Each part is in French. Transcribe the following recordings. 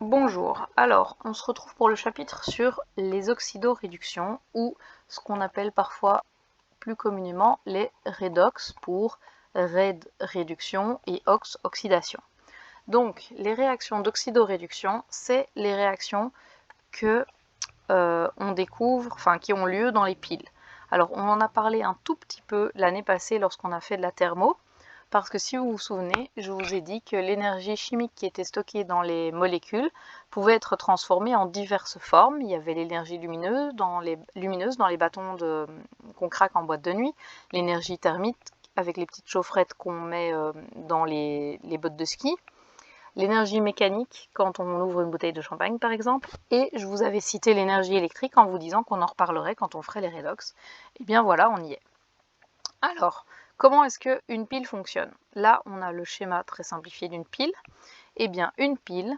Bonjour, alors on se retrouve pour le chapitre sur les oxydoréductions ou ce qu'on appelle parfois plus communément les redox pour red réduction et ox oxydation. Donc les réactions d'oxydoréduction, c'est les réactions que on découvre, enfin qui ont lieu dans les piles. Alors on en a parlé un tout petit peu l'année passée lorsqu'on a fait de la thermo. Parce que si vous vous souvenez, je vous ai dit que l'énergie chimique qui était stockée dans les molécules pouvait être transformée en diverses formes. Il y avait l'énergie lumineuse dans les bâtons qu'on craque en boîte de nuit, l'énergie thermique avec les petites chaufferettes qu'on met dans les bottes de ski, l'énergie mécanique quand on ouvre une bouteille de champagne par exemple, et je vous avais cité l'énergie électrique en vous disant qu'on en reparlerait quand on ferait les redox. Et bien voilà, on y est. Alors, comment est-ce qu'une pile fonctionne? Là, on a le schéma très simplifié d'une pile. Eh bien, une pile,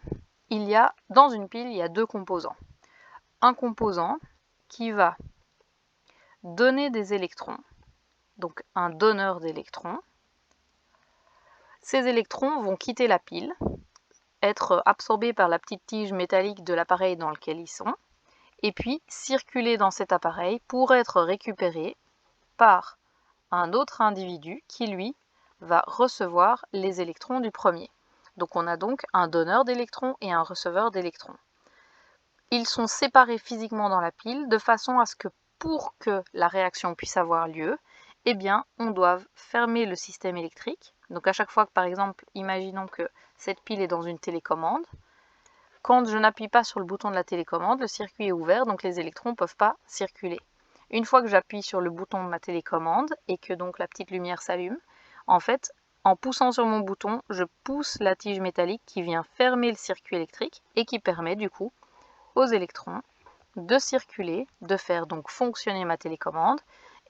dans une pile, il y a deux composants. Un composant qui va donner des électrons, donc un donneur d'électrons. Ces électrons vont quitter la pile, être absorbés par la petite tige métallique de l'appareil dans lequel ils sont, et puis circuler dans cet appareil pour être récupérés par un autre individu qui, lui, va recevoir les électrons du premier. Donc on a donc un donneur d'électrons et un receveur d'électrons. Ils sont séparés physiquement dans la pile de façon à ce que pour que la réaction puisse avoir lieu, eh bien, on doit fermer le système électrique. Donc à chaque fois que, par exemple, imaginons que cette pile est dans une télécommande, quand je n'appuie pas sur le bouton de la télécommande, le circuit est ouvert, donc les électrons ne peuvent pas circuler. Une fois que j'appuie sur le bouton de ma télécommande et que donc la petite lumière s'allume, en fait, en poussant sur mon bouton, je pousse la tige métallique qui vient fermer le circuit électrique et qui permet du coup aux électrons de circuler, de faire donc fonctionner ma télécommande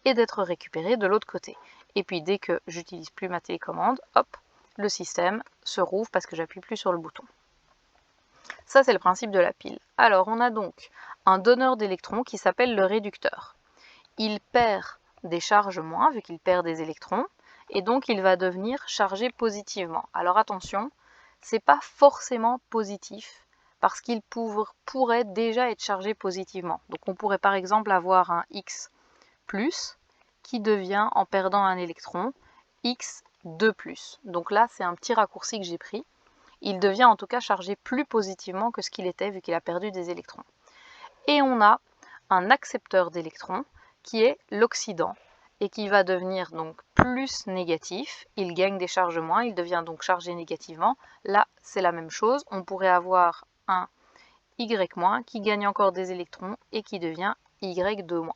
et d'être récupérés de l'autre côté. Et puis dès que j'utilise plus ma télécommande, hop, le système se rouvre parce que j'appuie plus sur le bouton. Ça, c'est le principe de la pile. Alors, on a donc un donneur d'électrons qui s'appelle le réducteur. Il perd des charges moins, vu qu'il perd des électrons, et donc il va devenir chargé positivement. Alors attention, c'est pas forcément positif, parce qu'il pourrait déjà être chargé positivement. Donc on pourrait par exemple avoir un X+, qui devient, en perdant un électron, X2+. Donc là, c'est un petit raccourci que j'ai pris. Il devient en tout cas chargé plus positivement que ce qu'il était vu qu'il a perdu des électrons. Et on a un accepteur d'électrons qui est l'oxydant et qui va devenir donc plus négatif. Il gagne des charges moins, il devient donc chargé négativement. Là, c'est la même chose. On pourrait avoir un Y- qui gagne encore des électrons et qui devient Y2-.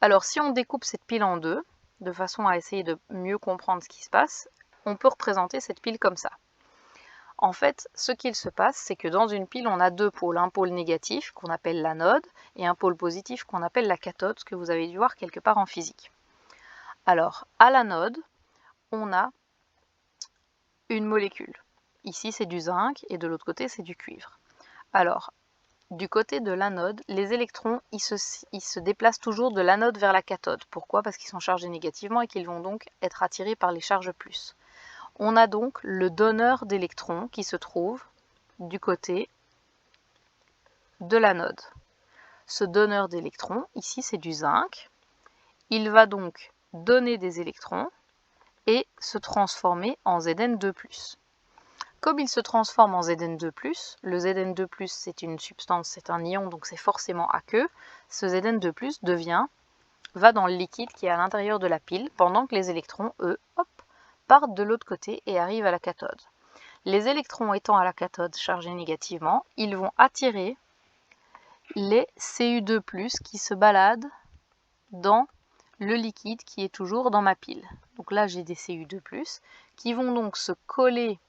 Alors si on découpe cette pile en deux, de façon à essayer de mieux comprendre ce qui se passe, on peut représenter cette pile comme ça. En fait, ce qu'il se passe, c'est que dans une pile, on a deux pôles. Un pôle négatif, qu'on appelle l'anode, et un pôle positif, qu'on appelle la cathode, ce que vous avez dû voir quelque part en physique. Alors, à l'anode, on a une molécule. Ici, c'est du zinc, et de l'autre côté, c'est du cuivre. Alors, du côté de l'anode, les électrons, ils se déplacent toujours de l'anode vers la cathode. Pourquoi? Parce qu'ils sont chargés négativement et qu'ils vont donc être attirés par les charges plus. On a donc le donneur d'électrons qui se trouve du côté de l'anode. Ce donneur d'électrons, ici c'est du zinc, il va donc donner des électrons et se transformer en Zn2+. Comme il se transforme en Zn2+, le Zn2+, c'est une substance, c'est un ion, donc c'est forcément aqueux, ce Zn2+, va dans le liquide qui est à l'intérieur de la pile, pendant que les électrons, eux, hop, partent de l'autre côté et arrivent à la cathode. Les électrons étant à la cathode chargés négativement, ils vont attirer les Cu2+, qui se baladent dans le liquide qui est toujours dans ma pile. Donc là, j'ai des Cu2+, qui vont donc se coller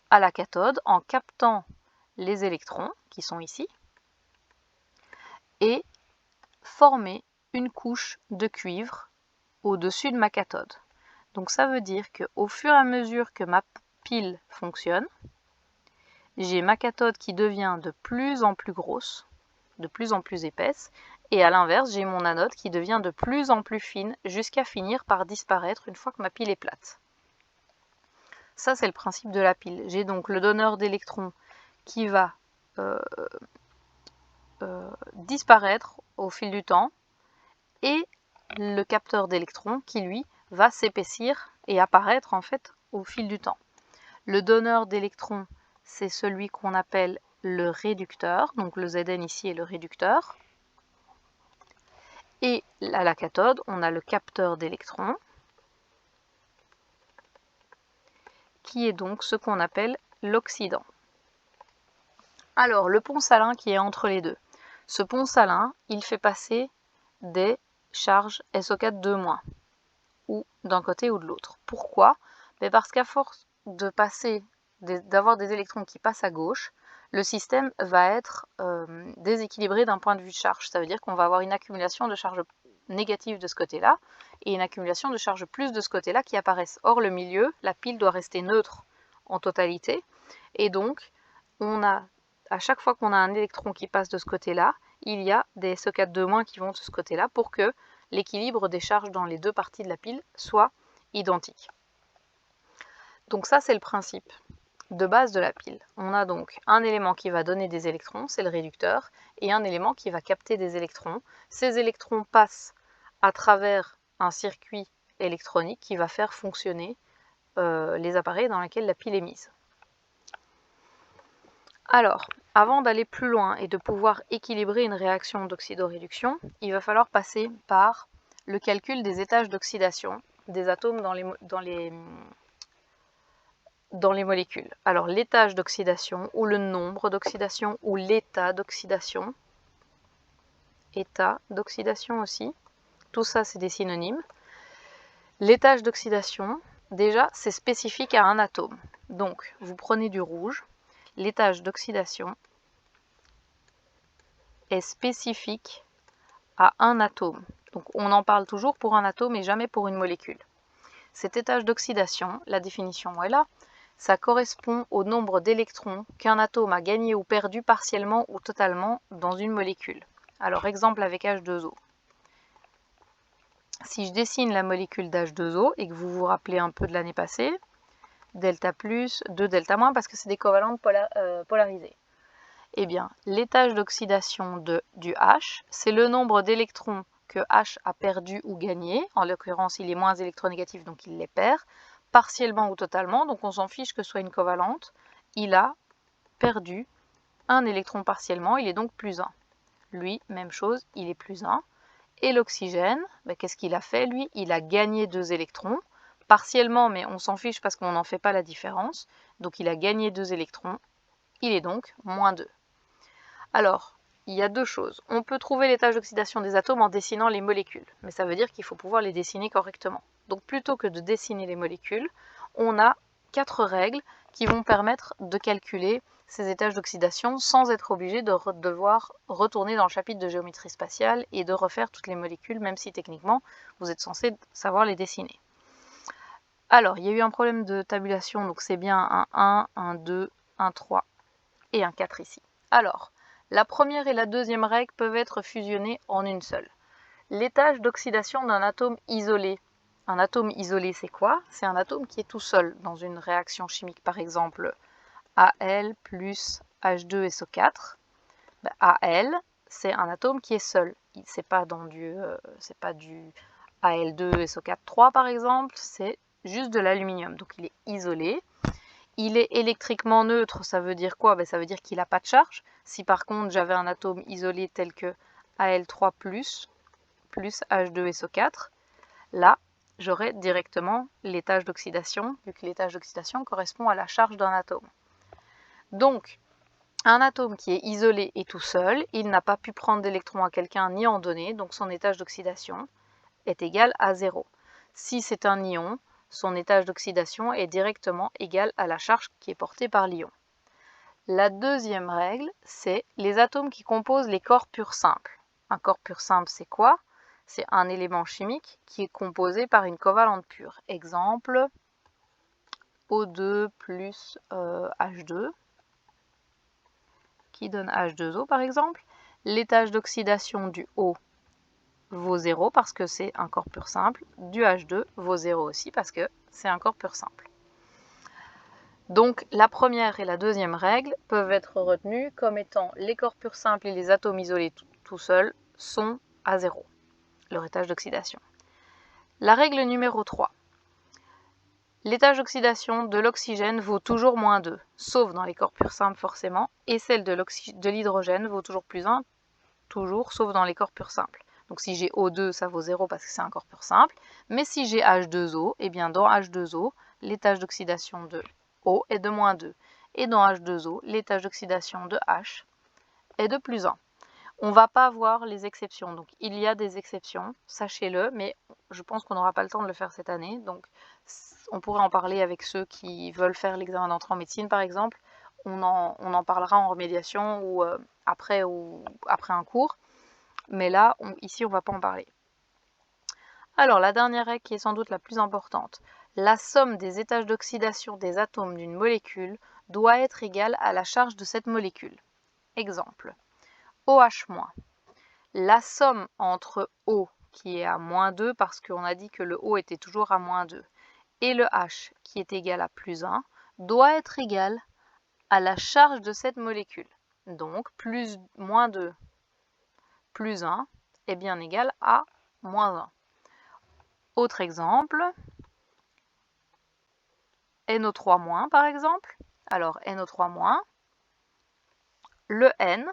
à la cathode en captant les électrons, qui sont ici, et former une couche de cuivre au-dessus de ma cathode. Donc ça veut dire qu'au fur et à mesure que ma pile fonctionne, j'ai ma cathode qui devient de plus en plus grosse, de plus en plus épaisse, et à l'inverse, j'ai mon anode qui devient de plus en plus fine jusqu'à finir par disparaître une fois que ma pile est plate. ça c'est le principe de la pile. J'ai donc le donneur d'électrons qui va disparaître au fil du temps et le capteur d'électrons qui lui va s'épaissir et apparaître en fait au fil du temps. Le donneur d'électrons, c'est celui qu'on appelle le réducteur, donc le Zn ici est le réducteur. Et à la cathode, on a le capteur d'électrons, qui est donc ce qu'on appelle l'oxydant. Alors, le pont salin qui est entre les deux. Ce pont salin, il fait passer des charges SO4 2-, ou d'un côté ou de l'autre. Pourquoi? Parce qu'à force de d'avoir des électrons qui passent à gauche, le système va être déséquilibré d'un point de vue charge. Ça veut dire qu'on va avoir une accumulation de charges négatives de ce côté-là et une accumulation de charges plus de ce côté-là qui apparaissent. Or, le milieu, la pile doit rester neutre en totalité. Et donc, à chaque fois qu'on a un électron qui passe de ce côté-là, il y a des SO4 2- qui vont de ce côté-là pour que l'équilibre des charges dans les deux parties de la pile soit identique. Donc ça, c'est le principe de base de la pile. On a donc un élément qui va donner des électrons, c'est le réducteur, et un élément qui va capter des électrons. Ces électrons passent à travers un circuit électronique qui va faire fonctionner les appareils dans lesquels la pile est mise. Alors, avant d'aller plus loin et de pouvoir équilibrer une réaction d'oxydoréduction, il va falloir passer par le calcul des étages d'oxydation des atomes dans les molécules. Alors l'étage d'oxydation ou le nombre d'oxydation ou l'état d'oxydation aussi, tout ça c'est des synonymes. L'étage d'oxydation, déjà c'est spécifique à un atome. Donc vous prenez du rouge, l'étage d'oxydation est spécifique à un atome. Donc on en parle toujours pour un atome et jamais pour une molécule. Cet étage d'oxydation, la définition est là, ça correspond au nombre d'électrons qu'un atome a gagné ou perdu partiellement ou totalement dans une molécule. Alors exemple avec H2O. Si je dessine la molécule d'H2O et que vous vous rappelez un peu de l'année passée, delta plus, 2 delta moins parce que c'est des covalentes polarisées. Eh bien, l'étage d'oxydation du H, c'est le nombre d'électrons que H a perdu ou gagné. En l'occurrence, il est moins électronégatif, donc il les perd, partiellement ou totalement. Donc on s'en fiche que ce soit une covalente. Il a perdu un électron partiellement, il est donc plus 1. Lui, même chose, il est plus 1. Et l'oxygène, qu'est-ce qu'il a fait lui? Il a gagné 2 électrons, partiellement, mais on s'en fiche parce qu'on n'en fait pas la différence. Donc il a gagné 2 électrons, il est donc moins 2. Alors, il y a deux choses. On peut trouver l'étage d'oxydation des atomes en dessinant les molécules, mais ça veut dire qu'il faut pouvoir les dessiner correctement. Donc plutôt que de dessiner les molécules, on a 4 règles qui vont permettre de calculer ces étages d'oxydation sans être obligé de devoir retourner dans le chapitre de géométrie spatiale et de refaire toutes les molécules, même si techniquement vous êtes censé savoir les dessiner. Alors, il y a eu un problème de tabulation, donc c'est bien un 1, un 2, un 3 et un 4 ici. Alors, la première et la deuxième règle peuvent être fusionnées en une seule. L'étage d'oxydation d'un atome isolé. Un atome isolé, c'est quoi? C'est un atome qui est tout seul dans une réaction chimique, par exemple Al plus H2SO4. Al, c'est un atome qui est seul. C'est pas du Al2SO4-3 par exemple, c'est juste de l'aluminium. Donc il est isolé. Il est électriquement neutre, ça veut dire quoi? Ça veut dire qu'il n'a pas de charge. Si par contre j'avais un atome isolé tel que Al3+, plus H2SO4, là j'aurais directement l'étage d'oxydation, vu que l'étage d'oxydation correspond à la charge d'un atome. Donc, un atome qui est isolé et tout seul, il n'a pas pu prendre d'électrons à quelqu'un ni en donner, donc son étage d'oxydation est égal à 0. Si c'est un ion, son étage d'oxydation est directement égal à la charge qui est portée par l'ion. La deuxième règle, c'est les atomes qui composent les corps purs simples. Un corps pur simple, c'est quoi? C'est un élément chimique qui est composé par une covalente pure. Exemple, O2 plus H2, qui donne H2O par exemple. L'étage d'oxydation du O vaut 0 parce que c'est un corps pur simple, du H2 vaut 0 aussi parce que c'est un corps pur simple. Donc la première et la deuxième règle peuvent être retenues comme étant les corps purs simples et les atomes isolés tout seuls sont à 0, leur étage d'oxydation. La règle numéro 3. L'étage d'oxydation de l'oxygène vaut toujours moins 2, sauf dans les corps purs simples forcément, et celle de l'hydrogène vaut toujours plus 1, toujours, sauf dans les corps purs simples. Donc si j'ai O2, ça vaut 0 parce que c'est un corps pur simple, mais si j'ai H2O, eh bien dans H2O, l'étage d'oxydation de O est de moins 2, et dans H2O, l'étage d'oxydation de H est de plus 1. On ne va pas voir les exceptions, donc il y a des exceptions, sachez-le, mais je pense qu'on n'aura pas le temps de le faire cette année, donc on pourrait en parler avec ceux qui veulent faire l'examen d'entrée en médecine par exemple, on en parlera en remédiation ou après un cours, mais là, ici on ne va pas en parler. Alors la dernière règle qui est sans doute la plus importante, la somme des étages d'oxydation des atomes d'une molécule doit être égale à la charge de cette molécule. Exemple, OH-. La somme entre O, qui est à moins 2, parce qu'on a dit que le O était toujours à moins 2, et le H, qui est égal à plus 1, doit être égal à la charge de cette molécule. Donc, moins 2 plus 1 est bien égal à moins 1. Autre exemple, NO3- par exemple. Alors, NO3-, le N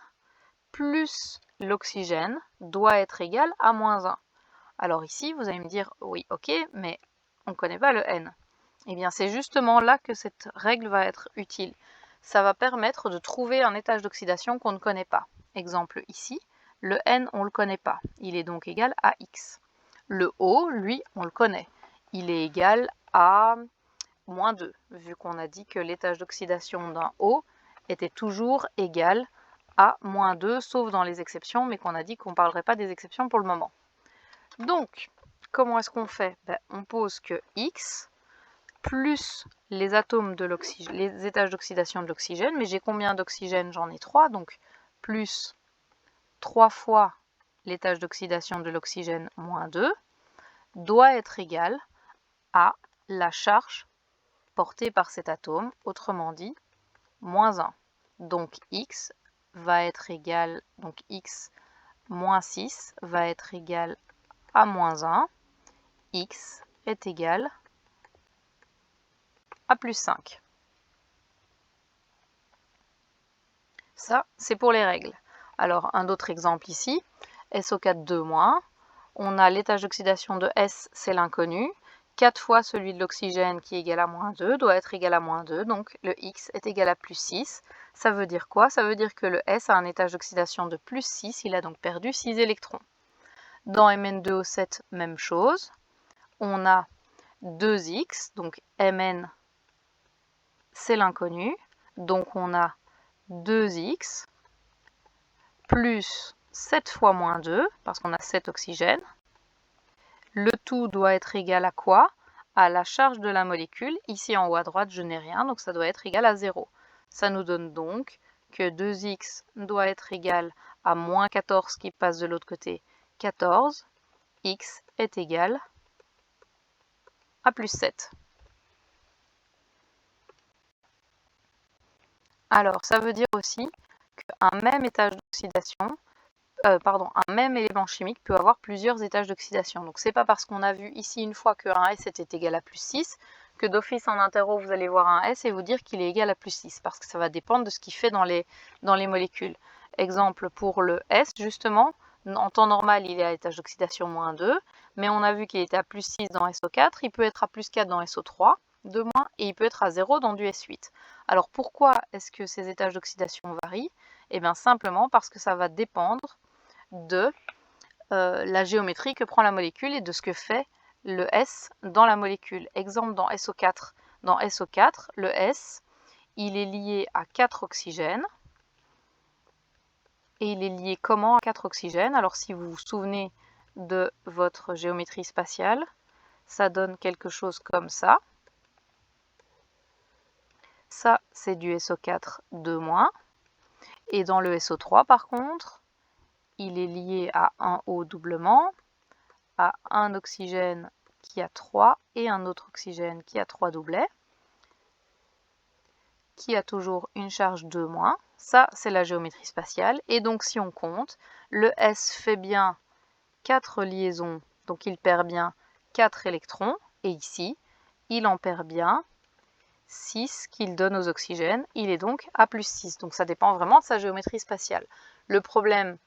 plus l'oxygène doit être égal à moins 1. Alors ici, vous allez me dire, oui, ok, mais on ne connaît pas le N. Eh bien, c'est justement là que cette règle va être utile. Ça va permettre de trouver un étage d'oxydation qu'on ne connaît pas. Exemple ici, le N, on ne le connaît pas. Il est donc égal à X. Le O, lui, on le connaît. Il est égal à moins 2, vu qu'on a dit que l'étage d'oxydation d'un O était toujours égal à moins 2, sauf dans les exceptions, mais qu'on a dit qu'on ne parlerait pas des exceptions pour le moment. Donc, comment est-ce qu'on fait? On pose que X plus les atomes de l'oxygène, les étages d'oxydation de l'oxygène, mais j'ai combien d'oxygène? J'en ai 3, donc plus 3 fois l'étage d'oxydation de l'oxygène moins 2 doit être égal à la charge portée par cet atome, autrement dit, moins 1. Donc X va être égal, donc X moins 6 va être égal à moins 1. X est égal à plus 5. Ça, c'est pour les règles. Alors, un autre exemple ici, SO4 2-, on a l'étage d'oxydation de S, c'est l'inconnu. 4 fois celui de l'oxygène qui est égal à moins 2 doit être égal à moins 2, donc le X est égal à plus 6. Ça veut dire quoi? Ça veut dire que le S a un étage d'oxydation de plus 6, il a donc perdu 6 électrons. Dans Mn2O7, même chose. On a 2X, donc Mn, c'est l'inconnu. Donc on a 2X plus 7 fois moins 2, parce qu'on a 7 oxygènes. Le tout doit être égal à quoi? À la charge de la molécule. Ici en haut à droite, je n'ai rien, donc ça doit être égal à 0. Ça nous donne donc que 2x doit être égal à moins 14 qui passe de l'autre côté, 14. X est égal à plus 7. Alors, ça veut dire aussi qu'un même étage d'oxydation, un même élément chimique peut avoir plusieurs étages d'oxydation. Donc c'est pas parce qu'on a vu ici une fois qu'un S était égal à plus 6 que d'office en interro vous allez voir un S et vous dire qu'il est égal à plus 6, parce que ça va dépendre de ce qu'il fait dans les molécules. Exemple pour le S, justement, en temps normal il est à l'étage d'oxydation moins 2, mais on a vu qu'il était à plus 6 dans SO4, il peut être à plus 4 dans SO3, 2-, et il peut être à 0 dans du S8. Alors pourquoi est-ce que ces étages d'oxydation varient? Eh bien simplement parce que ça va dépendre de la géométrie que prend la molécule et de ce que fait le S dans la molécule. Exemple dans SO4. Dans SO4, le S, il est lié à 4 oxygènes. Et il est lié comment à 4 oxygènes? Alors si vous vous souvenez de votre géométrie spatiale, ça donne quelque chose comme ça. Ça, c'est du SO4 2-. Et dans le SO3, par contre, il est lié à un O doublement, à un oxygène qui a 3 et un autre oxygène qui a 3 doublets. qui a toujours une charge 2-. Ça, c'est la géométrie spatiale. Et donc, si on compte, le S fait bien 4 liaisons, donc il perd bien 4 électrons. Et ici, il en perd bien 6 qu'il donne aux oxygènes. Il est donc à plus 6. Donc, ça dépend vraiment de sa géométrie spatiale. Le problème,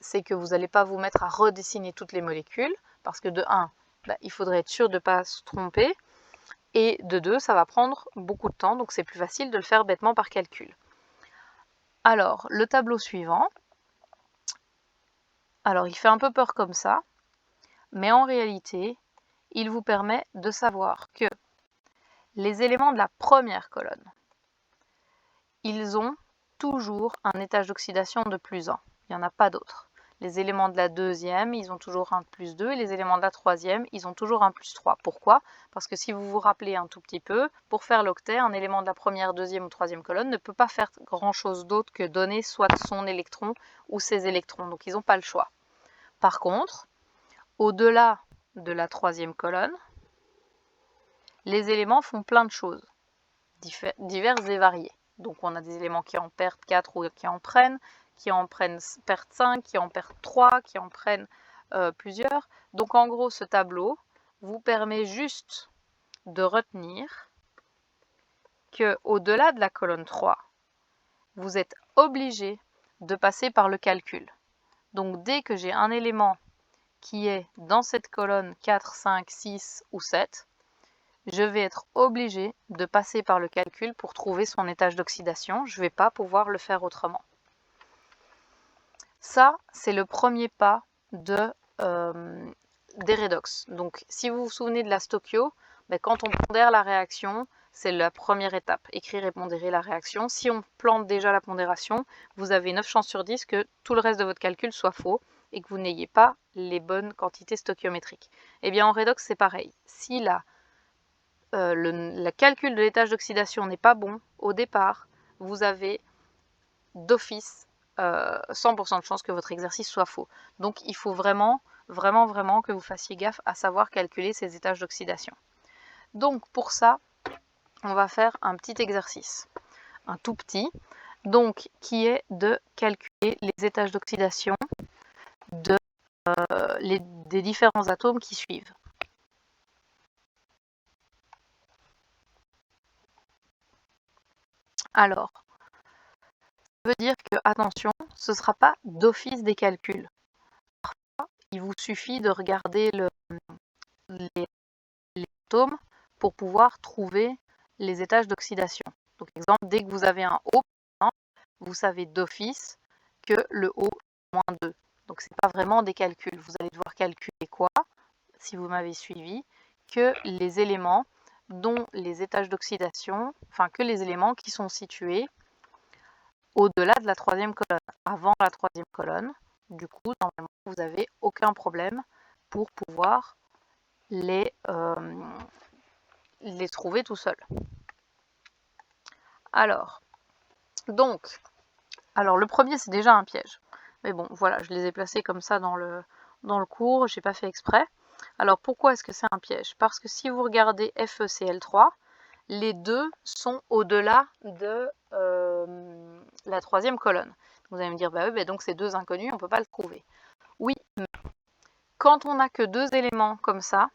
c'est que vous n'allez pas vous mettre à redessiner toutes les molécules, parce que de 1, il faudrait être sûr de ne pas se tromper. Et de 2, ça va prendre beaucoup de temps, donc c'est plus facile de le faire bêtement par calcul. Alors, le tableau suivant. Alors, il fait un peu peur comme ça, mais en réalité, il vous permet de savoir que les éléments de la première colonne, ils ont toujours un étage d'oxydation de +1. Il n'y en a pas d'autres. Les éléments de la deuxième, ils ont toujours un +2, et les éléments de la troisième, ils ont toujours un +3. Pourquoi? Parce que si vous vous rappelez un tout petit peu, pour faire l'octet, un élément de la première, deuxième ou troisième colonne ne peut pas faire grand-chose d'autre que donner soit son électron ou ses électrons. Donc ils n'ont pas le choix. Par contre, au-delà de la troisième colonne, les éléments font plein de choses, diverses et variées. Donc on a des éléments qui en perdent 4 ou qui en perdent 5, qui en perdent 3, qui en prennent plusieurs. Donc en gros, ce tableau vous permet juste de retenir que au-delà de la colonne 3, vous êtes obligé de passer par le calcul. Donc dès que j'ai un élément qui est dans cette colonne 4, 5, 6 ou 7, je vais être obligé de passer par le calcul pour trouver son étage d'oxydation. Je ne vais pas pouvoir le faire autrement. Ça, c'est le premier pas des redox. Donc, si vous vous souvenez de la stochio, quand on pondère la réaction, c'est la première étape. Écrire et pondérer la réaction. Si on plante déjà la pondération, vous avez 9 chances sur 10 que tout le reste de votre calcul soit faux et que vous n'ayez pas les bonnes quantités stoichiométriques. Eh bien, en redox, c'est pareil. Si le calcul de l'étage d'oxydation n'est pas bon au départ, vous avez d'office 100% de chance que votre exercice soit faux. Donc il faut vraiment que vous fassiez gaffe à savoir calculer ces étages d'oxydation. Donc pour ça, on va faire un petit exercice, un tout petit, donc qui est de calculer les étages d'oxydation des différents atomes qui suivent. Alors, ça veut dire que, attention, ce ne sera pas d'office des calculs. Parfois, il vous suffit de regarder les atomes pour pouvoir trouver les étages d'oxydation. Donc, exemple, dès que vous avez un O, vous savez d'office que le O est moins 2. Donc, ce n'est pas vraiment des calculs. Vous allez devoir calculer quoi, si vous m'avez suivi, que les éléments dont les étages d'oxydation, enfin que les éléments qui sont situés au-delà de la troisième colonne. Avant la troisième colonne, du coup, normalement, vous n'avez aucun problème pour pouvoir les trouver tout seul. Alors, le premier, c'est déjà un piège. Mais bon, voilà, je les ai placés comme ça dans le cours, je n'ai pas fait exprès. Alors, pourquoi est-ce que c'est un piège? Parce que si vous regardez FeCl3, les deux sont au-delà de la troisième colonne. Vous allez me dire, oui, donc c'est deux inconnus, on ne peut pas le trouver. Oui, mais quand on n'a que deux éléments comme ça,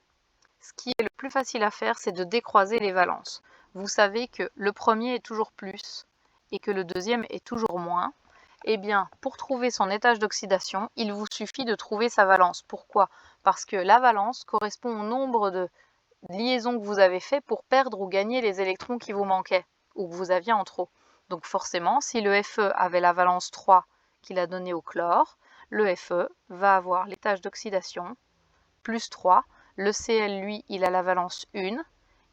ce qui est le plus facile à faire, c'est de décroiser les valences. Vous savez que le premier est toujours plus et que le deuxième est toujours moins. Eh bien, pour trouver son étage d'oxydation, il vous suffit de trouver sa valence. Pourquoi? Parce que la valence correspond au nombre de liaisons que vous avez fait pour perdre ou gagner les électrons qui vous manquaient ou que vous aviez en trop. Donc forcément, si le Fe avait la valence 3 qu'il a donnée au chlore, le Fe va avoir l'étage d'oxydation plus 3. Le Cl, lui, il a la valence 1.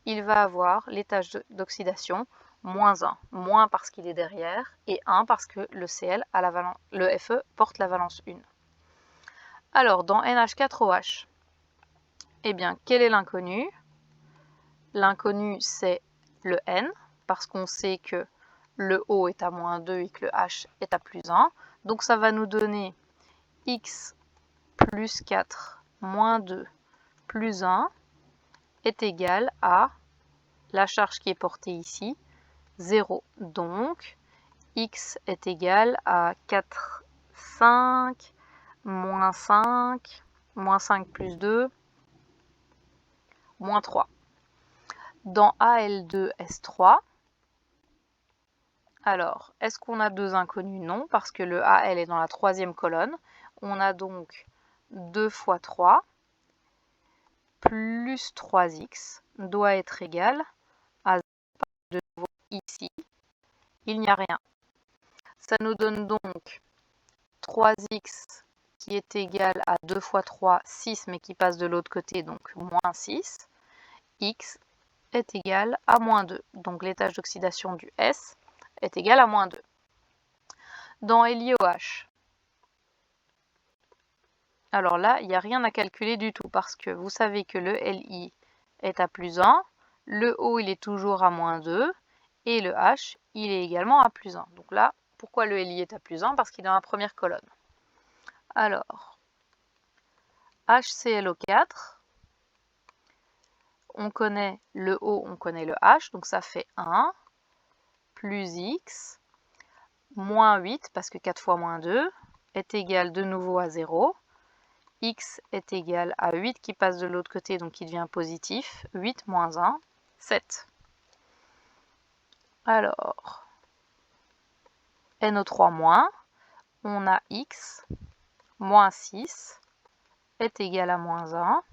Il va avoir l'étage d'oxydation moins 1. Moins parce qu'il est derrière et 1 parce que le Cl a le Fe porte la valence 1. Alors, dans NH4OH, eh bien, quel est l'inconnu? L'inconnu, c'est le N, parce qu'on sait que le O est à moins 2 et que le H est à plus 1. Donc ça va nous donner X plus 4 moins 2 plus 1 est égal à la charge qui est portée ici, 0. Donc, x est égal à 4, 5, moins 5, moins 5 plus 2, moins 3. Dans AL2, S3, alors, est-ce qu'on a deux inconnus? Non, parce que le AL est dans la troisième colonne. On a donc 2 fois 3 plus 3x doit être égal à 0. De nouveau ici, il n'y a rien. Ça nous donne donc 3x qui est égal à 2 fois 3, 6, mais qui passe de l'autre côté, donc moins 6. X est égal à moins 2. Donc l'étage d'oxydation du S est égal à moins 2. Dans LiOH, alors là, il n'y a rien à calculer du tout parce que vous savez que le Li est à plus 1, le O il est toujours à moins 2 et le H il est également à plus 1. Donc là, pourquoi le Li est à plus 1? Parce qu'il est dans la première colonne. Alors, HClO4, on connaît le O, on connaît le H, donc ça fait 1 plus X moins 8, parce que 4 fois moins 2 est égal de nouveau à 0. X est égal à 8 qui passe de l'autre côté, donc il devient positif. 8 moins 1, 7. Alors, NO3-, on a X moins 6 est égal à moins 1.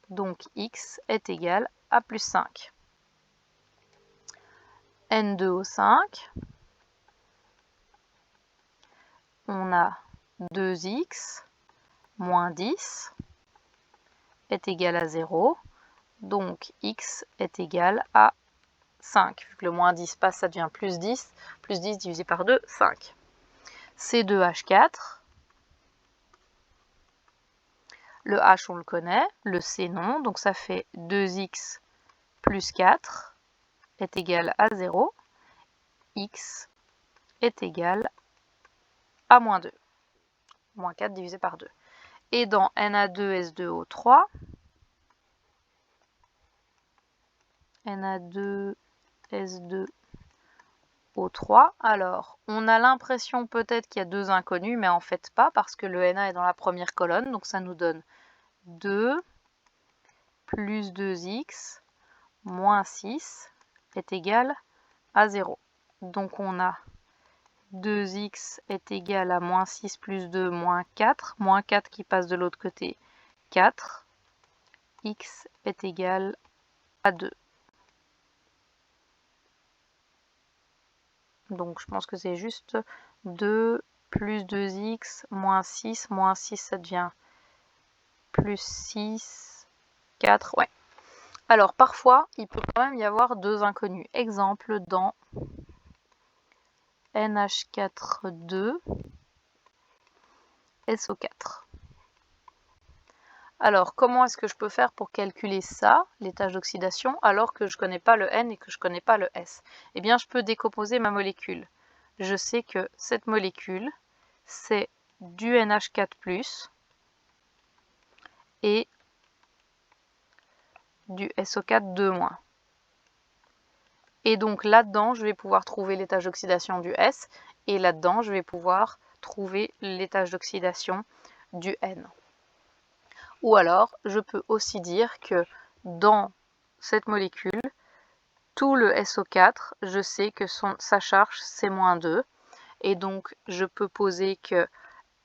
Donc X est égal à plus 5. N2O5, on a 2X moins 10 est égal à 0. Donc X est égal à 5. Vu que le moins 10 passe, ça devient plus 10. Plus 10 divisé par 2, 5. C2H4. Le H, on le connaît. Le C, non. Donc ça fait 2X plus 4 est égal à 0. X est égal à moins 2. Moins 4 divisé par 2. Et dans Na2S2O3, Na2S2O3, alors on a l'impression peut-être qu'il y a deux inconnus, mais en fait pas, parce que le Na est dans la première colonne, donc ça nous donne 2 plus 2x moins 6 est égal à 0. Donc on a 2x est égal à moins 6 plus 2 moins 4. Moins 4 qui passe de l'autre côté, 4. X est égal à 2. Donc je pense que c'est juste 2 plus 2x moins 6 ça devient plus 6, 4, ouais. Alors parfois, il peut quand même y avoir deux inconnus. Exemple dans NH4,2 SO4. Alors, comment est-ce que je peux faire pour calculer ça, l'étage d'oxydation, alors que je ne connais pas le N et que je ne connais pas le S? Eh bien, je peux décomposer ma molécule. Je sais que cette molécule, c'est du NH4+, et du SO4 2-. Et donc là-dedans, je vais pouvoir trouver l'étage d'oxydation du S, et là-dedans, je vais pouvoir trouver l'étage d'oxydation du N. Ou alors, je peux aussi dire que dans cette molécule, tout le SO4, je sais que sa charge, c'est moins 2. Et donc, je peux poser que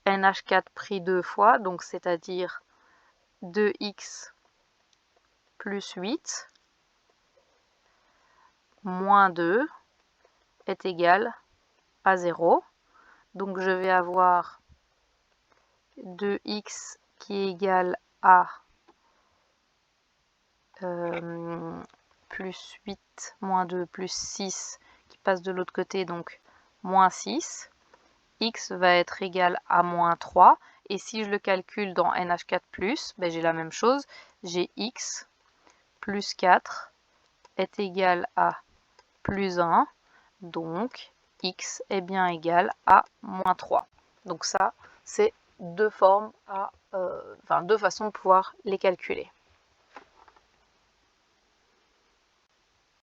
NH4 pris deux fois, donc c'est-à-dire 2x plus 8 moins 2 est égal à 0. Donc, je vais avoir 2x qui est égal à plus 8 moins 2 plus 6 qui passe de l'autre côté, donc moins 6. X va être égal à moins 3. Et si je le calcule dans NH4+, ben j'ai la même chose. J'ai X plus 4 est égal à plus 1. Donc X est bien égal à moins 3. Donc ça, c'est deux façons de pouvoir les calculer.